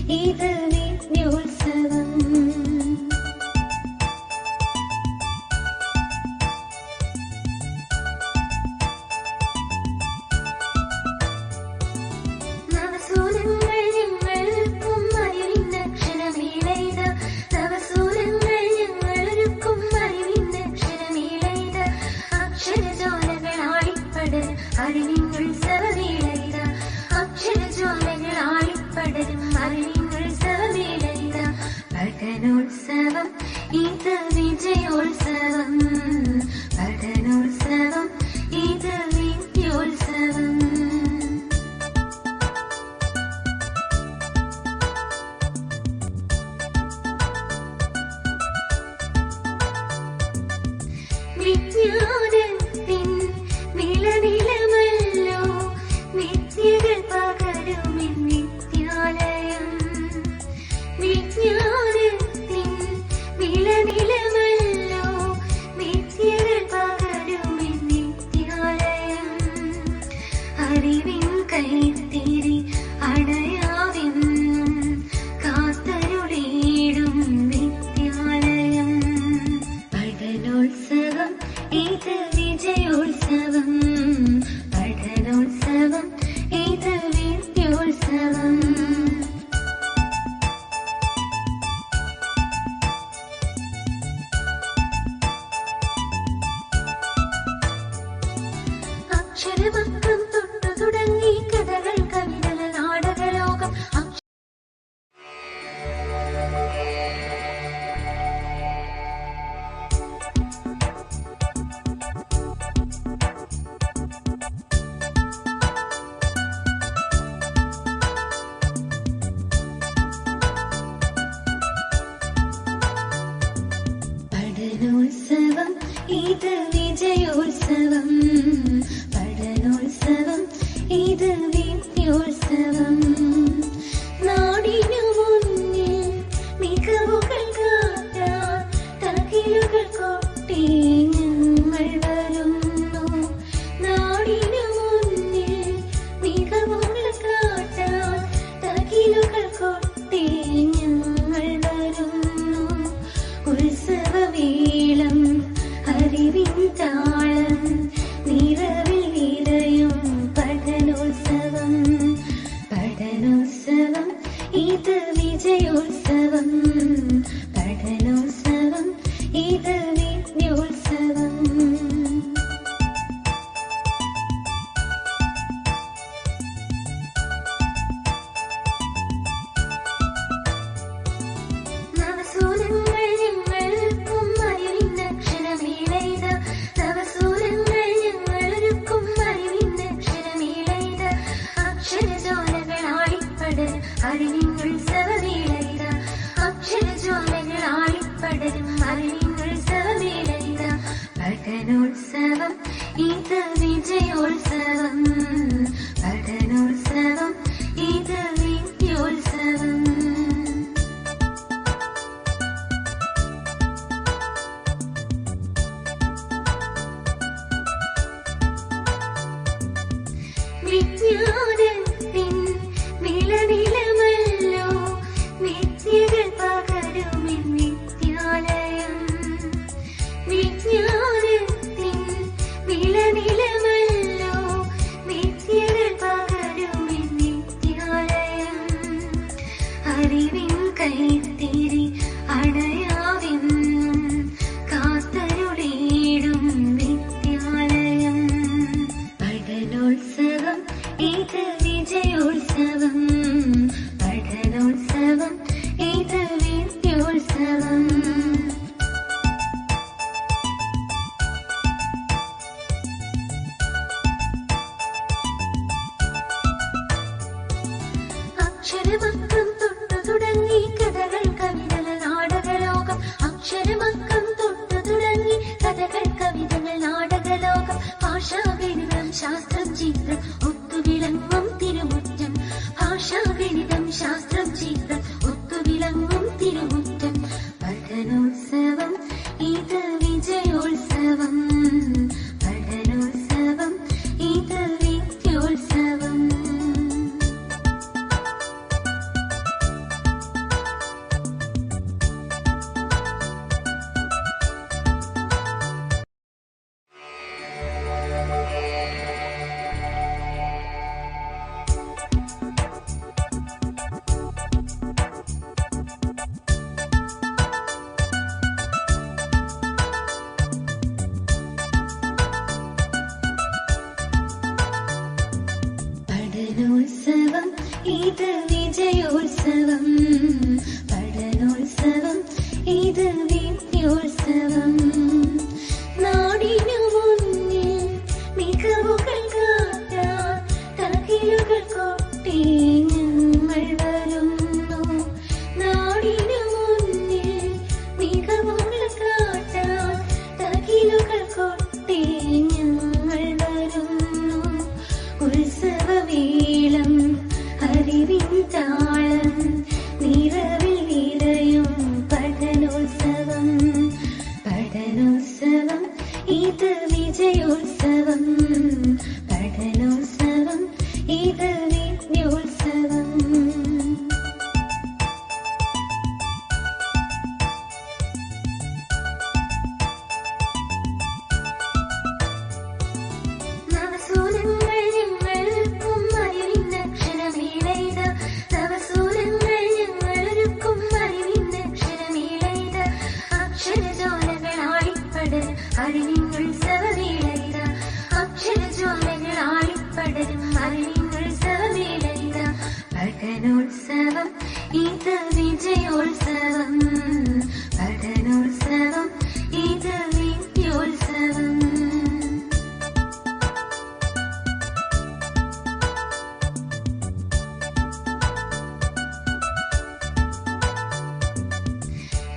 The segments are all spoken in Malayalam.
ഇത് വിദ്യോത്സവം. നവസൂരങ്ങൾ ഞങ്ങൾക്കും അറിവിന്നക്ഷരമേളയിത, നവസൂരങ്ങൾ ഞങ്ങളൊരുക്കും അറിവിന്നക്ഷരമേളയിത, അക്ഷരജ്വാലകളാളിപ്പടരും അറിവിന്നുത്സവമേളയിത, അക്ഷരജ്വാലകളാളിപ്പടരും അറിവിന്നുത്സവമേളയിത. പഠനോത്സവം ഇത് വിജയോത്സവം, പഠനോത്സവം ഇത് വിദ്യോത്സവം. വിജ്ഞാനത്തിൻ വിളനിലമല്ലോ വിദ്യകൾ പകരുമെൻ വിദ്യാലയം, വിജ്ഞാനത്തിൻ വിളനിലമല്ലോ വിദ്യകൾ പകരുമെൻ വിദ്യാലയം. അറിവിൻ കൈത്തിരി അണയാവെന്നും കാത്തരുളിയിടും വിദ്യാലയം. പഠനോത്സവം ഇത് വിജയോത്സവം, പഠനോത്സവം ഇത് വിദ്യോത്സവം. അക്ഷരമക്കം തൊട്ടു തുടങ്ങി കഥകൾ കവിതകൾ നാടകലോകം. പഠനോത്സവം ഇത് വിജയോത്സവം, പഠനോത്സവം ഇത് വിദ്യോത്സവം. നാടിനു മുന്നിൽ മികവുകൾ കാട്ടാൻ തകിലുകൾ കൊട്ടി ഞങ്ങൾ വരുന്നു, നാടിനു മുന്നിൽ മികവുകൾ കാട്ടാൻ തകിലുകൾ കൊട്ടി ഞങ്ങൾ വരുന്നു. ഉത്സവവേളം അറിവിൻ താളം നിറവിൽ നിറയും പഠനോത്സവം, പഠനോത്സവം ഇത് വിജയോത്സവം, പഠനോത്സവം ഇത് വിദ്യോത്സവം. നവസൂരങ്ങൾ ഞങ്ങൾക്കും അറിവിന്നക്ഷരമേളയിത, നവസൂരങ്ങൾ ഞങ്ങളൊരുക്കും അറിവിന്നക്ഷരമേളയിത, അക്ഷരജ്വാലകളാളിപ്പടരും അറിവിന്നുത്സവമേളയിത, അക്ഷരജ്വാലകളാളിപ്പടരും അറിവിന്നുത്സവമേളയിത. പഠനോത്സവം ഇത് വിജയോത്സവം, പഠനോത്സവം ഇത് വിദ്യോത്സവം. വിജ്ഞാനത്തിൻ വിളനിലമല്ലോ വിദ്യകൾ പകരുമെൻ വിദ്യാലയം, വിജ്ഞാനത്തിൻ വിളനിലമല്ലോ വിദ്യകൾ പകരുമെൻ വിദ്യാലയം. അറിവിൻ കൈത്തിരി അണയാവെന്നും കാത്തരുളിയിടും വിദ്യാലയം. പഠനോത്സവം ഇത് വിജയോത്സവം, പഠനോത്സവം ഇത് വിദ്യോത്സവം. അക്ഷരമക്കം തൊട്ടു തുടങ്ങി കഥകൾ കവിതകൾ നാടകലോകം, അക്ഷരമക്കം തൊട്ടു തുടങ്ങി കഥകൾ കവിതകൾ നാടകലോകം. ഭാഷാഗണിതം ശാസ്ത്രം ചിത്രം ഒത്തുവിളങ്ങും തിരുമുറ്റം, ഭാഷാഗണിതം ശാസ്ത്രം ചിത്രം ഒത്തുവിളങ്ങും തിരുമുറ്റം. പഠനോത്സവം ഇത് വിജയോത്സവം, പഠനോത്സവം ഇത് വിദ്യോത്സവം. വിജയോത്സവം, പഠനോത്സവം, ഇത് വിദ്യോത്സവം. നാടിനു മുന്നിൽ മികവുകൾ കാട്ടാൻ തകിലുകൾ കൊട്ടി ഞങ്ങൾ വരുന്നു. നാടിനു മുന്നിൽ മികവുകൾ കാട്ടാൻ തകിലുകൾ കൊട്ടി ഞങ്ങൾ വരുന്നു. ഉത്സവവേളം അറിവിൻ താളം നിറവിൽ നിറയും പഠനോത്സവം, പഠനോത്സവം, ഇത് വിജയോത്സവം, പഠനോത്സവം, ഇത് വിദ്യോത്സവം. നവസൂരങ്ങൾ ഞങ്ങൾക്കും അറിവിന്നക്ഷരമേളയിത, നവസൂരങ്ങൾ ഞങ്ങളൊരുക്കും അറിവിന്നക്ഷരമേളയിത. അക്ഷരജ്വാലകളാളിപ്പടരും അറിവിന്നുത്സവവേളയിത, അക്ഷരജ്വാലകളാളിപ്പടരും അറിവിന്നുത്സവവേളയിത. പഠനോത്സവം, ഇത് വിജയോത്സവം, പഠനോത്സവം, ഇത് വിദ്യോത്സവം.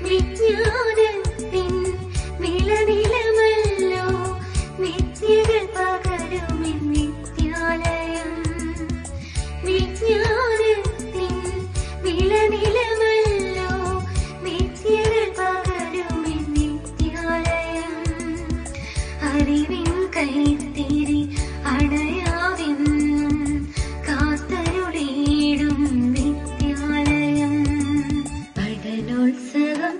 വിജ്ഞാനത്തിൻ വിളനിലമല്ലോ വിദ്യകൾ പകരുമെൻ വിദ്യാലയം. വിജ്ഞാനത്തിൻ വിളനിലമല്ലോ വിദ്യകൾ പകരുമെൻ വിദ്യാലയം. അറിവിൻ കൈത്തിരി അടയാവെന്നും കാത്തരുളിയിടും വിദ്യാലയം. പഠനോത്സവം,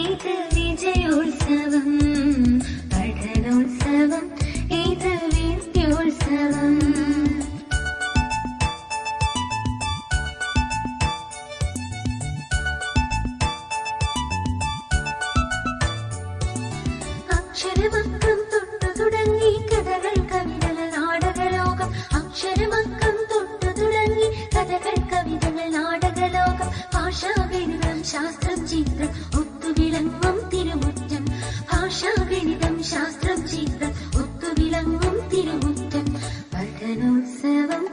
ഇത് വിജയോത്സവം, പഠനോത്സവം, ഇത് വിദ്യോത്സവം. അക്ഷരമക്കം തൊട്ടു തുടങ്ങി കഥകൾ കവിതകൾ നാടകലോകം, അക്ഷരമക്കം തൊട്ടു തുടങ്ങി കഥകൾ കവിതകൾ നാടകലോകം. ഭാഷാഗണിതം ശാസ്ത്രം ചിത്രം ഒത്തുവിളങ്ങും തിരുമുറ്റം, ഭാഷാഗണിതം ശാസ്ത്രം ചിത്രം ഒത്തുവിളങ്ങും തിരുമുറ്റം. പഠനോത്സവം,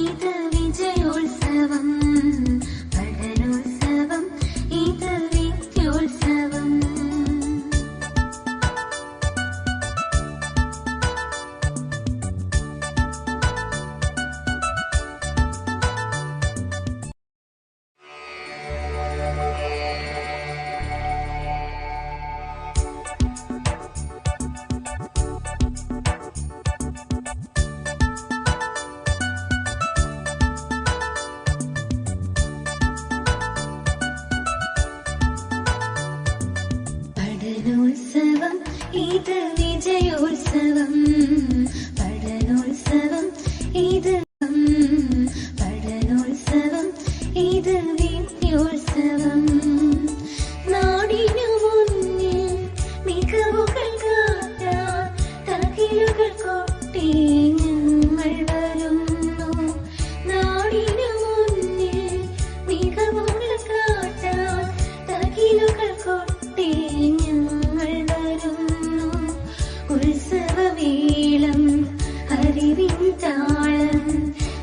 ഇത് വിജയോത്സവം, പഠനോത്സവം, ഇത് വിദ്യോത്സവം. പഠനോത്സവം, ഇത് വിജയോത്സവം, പഠനോത്സവം, ഇത് പഠനോത്സവം, ഇത് വിദ്യോത്സവം. നാടിനു മുന്നിൽ മികവുകൾ കാട്ടാൻ തകിലുകൾ കൊട്ടി ഞങ്ങൾ വരുന്നു. നാടിനു മുന്നിൽ മികവുകൾ കാട്ടാൻ തകിലുകൾ കൊട്ടി ഞങ്ങൾ വരുന്നു. ഉത്സവവേളം അറിവിൻ താളം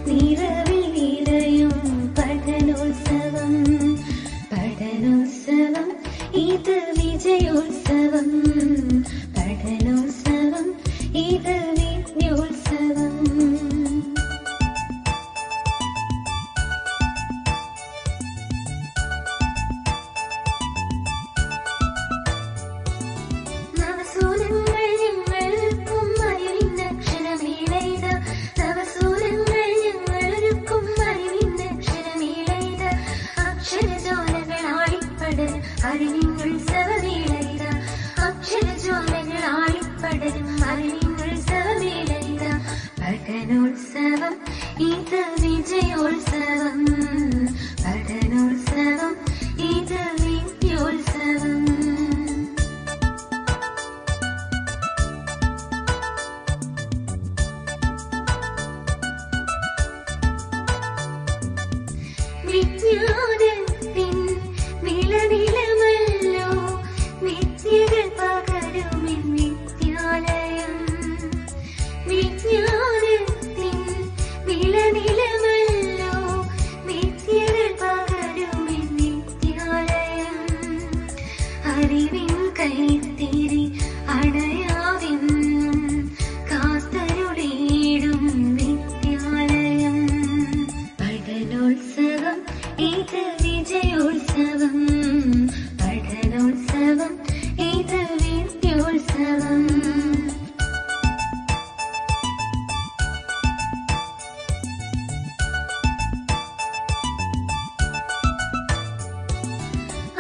നിറവിൽ നിറയും പഠനോത്സവം, പഠനോത്സവം, ഇത് വിജയോത്സവം, പഠനോത്സവം, ഇത് വിദ്യോത്സവം. നവസൂരങ്ങൾ ഞങ്ങൾക്കും അറിവിന്നക്ഷരമേളയിത, നവസൂരങ്ങൾ ഞങ്ങളൊരുക്കും അറിവിന്നക്ഷരമേളയിത. അക്ഷരജ്വാലകളാളിപ്പടരും അറിവിന്നുത്സവവേളയിത, അക്ഷരജ്വാലകളാളിപ്പടരും അറിവിന്നുത്സവവേളയിത. പഠനോത്സവം, ഇത് വിജയോത്സവം, പഠനോത്സവം, ഇത് വിദ്യോത്സവം. വിദ്യ വിജ്ഞാനത്തിൻ നിലനിലമല്ലോ നിത്യകൾ പകരുമെൻ നിത്യാലയം. വിജ്ഞാനത്തിൻ നിലനിലമല്ലോ നിത്യകൾ പകരുമെൻ നിത്യാലയം. അറിവിൻ കൈത്തിരി അണയാതെന്നും കാത്തരുളിയിടും വിദ്യാലയം. പഠനോത്സവം ഇത് വിജയോത്സവം, പഠനോത്സവം ഇത് വിദ്യോത്സവം.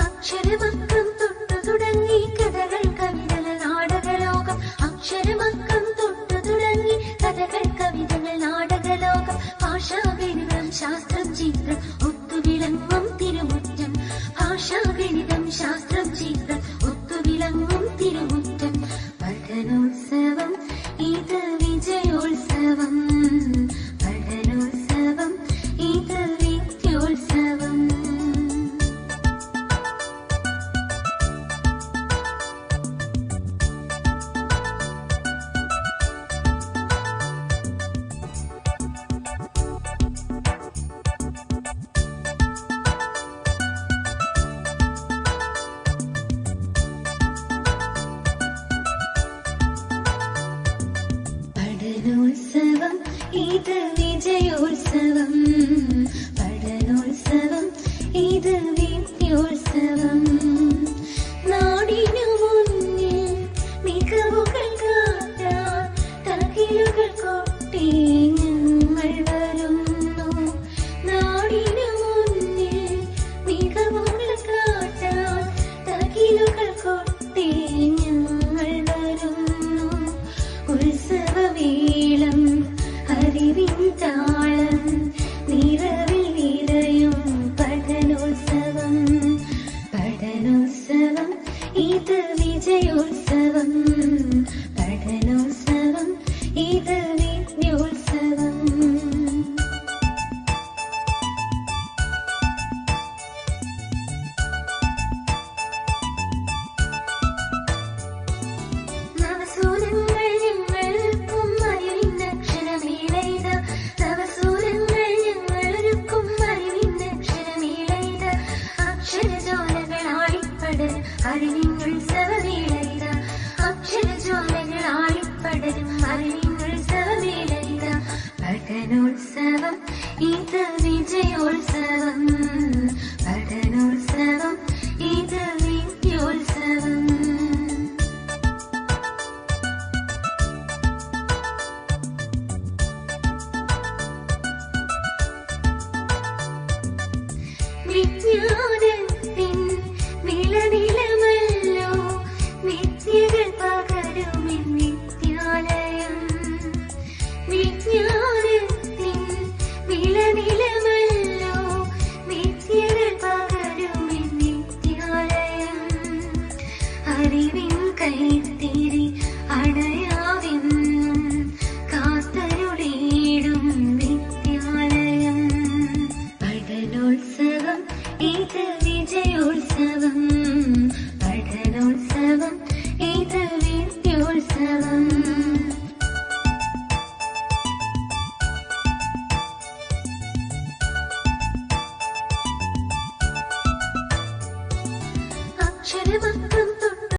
അക്ഷരമക്കം തൊട്ടു തുടങ്ങി കഥകൾ കവിതകൾ നാടകലോകം. അക്ഷരമക്കം തൊട്ടു തുടങ്ങി കഥകൾ കവിതകൾ നാടകലോകം. ഭാഷാഗണിതം ശാസ്ത്രം ചിത്രം ഒത്തുവിളങ്ങും തിരുമുറ്റം. ഭാഷാഗണിതം ശാസ്ത്രം ചിത്രം ഒത്തുവിളങ്ങും തിരുമുറ്റം. പഠനോത്സവം ഇത് വിജയോത്സവം, പഠനോത്സവം ഇത് വിദ്യോത്സവം. പഠനോത്സവം ഇത് വിജയോത്സവം, പഠനോത്സവം ഇത് വിദ്യോത്സവം. നാടിനു മുന്നിൽ മികവുകൾ കാട്ടാൻ തകിലുകൾ കൊട്ടി ഞങ്ങൾ വരുന്നു. നാടിനു മുന്നിൽ മികവുകൾ കാട്ടാൻ തകിലുകൾ കൊട്ടി ഞങ്ങൾ വരുന്നു. ഉത്സവവേളം അറിവിൻ താളം നിറവിൽ നിറയും പഠനോത്സവം. പഠനോത്സവം ഇത് വിജയോത്സവം, പഠനോത്സവം ഇത് വിദ്യോത്സവം. നവസൂരങ്ങൾ ഞങ്ങൾക്കും അറിവിന്നക്ഷരമേളയിത. നവസൂരങ്ങൾ ഞങ്ങളൊരുക്കും അറിവിന്നക്ഷരമേളയിത. അക്ഷരജ്വാലകളാളിപ്പടരും അറിവിന്നുത്സവമേളയിത. അക്ഷരജ്വാലകളാളിപ്പടരും അറിവിന്നുത്സവമേളയിത. പഠനോത്സവം ഇത് വിജയോത്സവം, പഠനോത്സവം ഇത് വിദ്യോത്സവം. വിജ്ഞാനത്തിൻ നിലനിലമല്ലോ നിത്യകൾ പകരുമെൻ നിത്യാലയം. വിജ്ഞാനത്തിൻ നിലനിലമല്ലോ നിത്യകൾ പകരുമെൻ നിത്യാലയം. അറിവിൻ കൈത്തിരി അണയാതെന്നും കാത്തരുളിയിടും വിദ്യാലയം. പഠനോത്സവം ഇത് വിജയോത്സവം, പഠനോത്സവം ഇത് വിദ്യോത്സവം. അക്ഷരമ